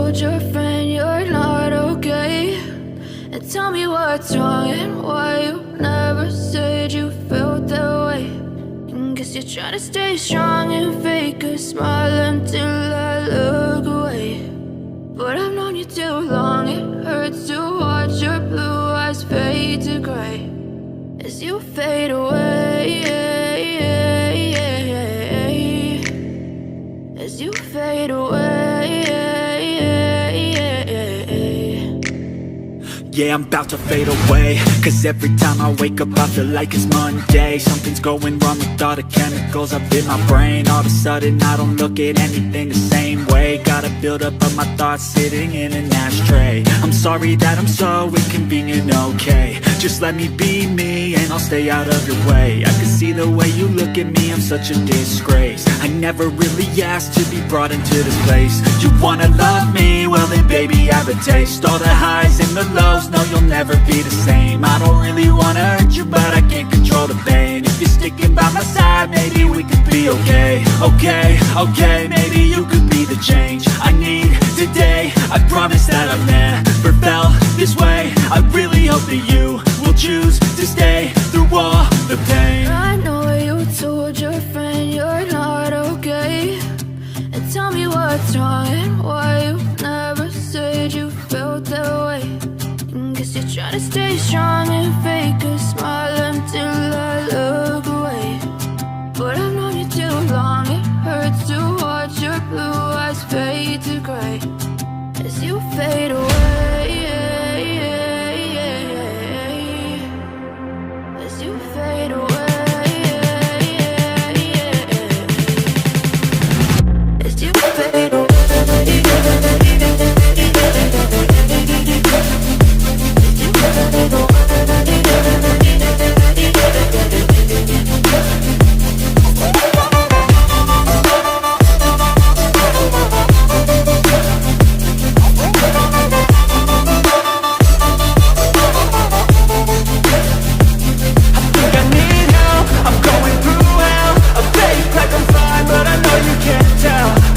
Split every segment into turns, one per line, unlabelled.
told your friend you're not okay? And tell me what's wrong and why you never said you felt that way. And guess you're trying to stay strong and fake a smile until I look away. But I've known you too long, it hurts to watch your blue eyes fade to gray as you fade away, as you fade away.
Yeah, I'm about to fade away, cause every time I wake up I feel like it's Monday. Something's going wrong with all the chemicals up in my brain. All of a sudden I don't look at anything the same way. Gotta build up of my thoughts sitting in an ashtray. I'm sorry that I'm so inconvenient, okay? Just let me be me and I'll stay out of your way. I can see the way you look at me, I'm such a disgrace. I never really asked to be brought into this place. You wanna love me? Well then baby have a taste. All the highs and the lows, no you'll never be the same. I don't really wanna hurt you but I can't control the pain. If you're sticking by my side, maybe we could be okay. Okay, maybe you could be the change I need today. I promise that I've never felt this way. I really hope that you will choose to stay through all the pain.
I know you told your friend you're not okay. And tell me what's wrong and why you never said you felt that way. And guess you're trying to stay strong and fake a smile until I look away. But I've known you too long, it hurts to watch your blue eyes fade to gray as you fade away, as you fade away. As you fade away.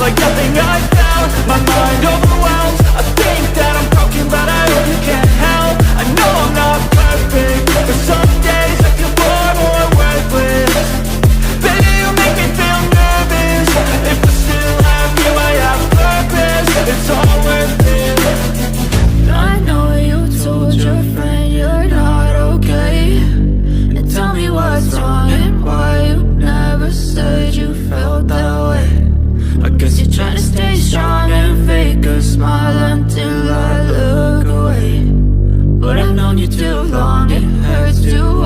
Like nothing I found, my mind overwhelmed. I think that I'm broken, but I hope you can't help. I know I'm not perfect, but some days I feel bored or worthless. Baby, you make me feel nervous. If I still have you, I have purpose. It's all worth it.
I know you told your friend you're not okay. And tell me what's wrong and why you never said you felt that way. I guess you're trying to stay strong and fake a smile until I look away. But I've known you too long, it hurts to watch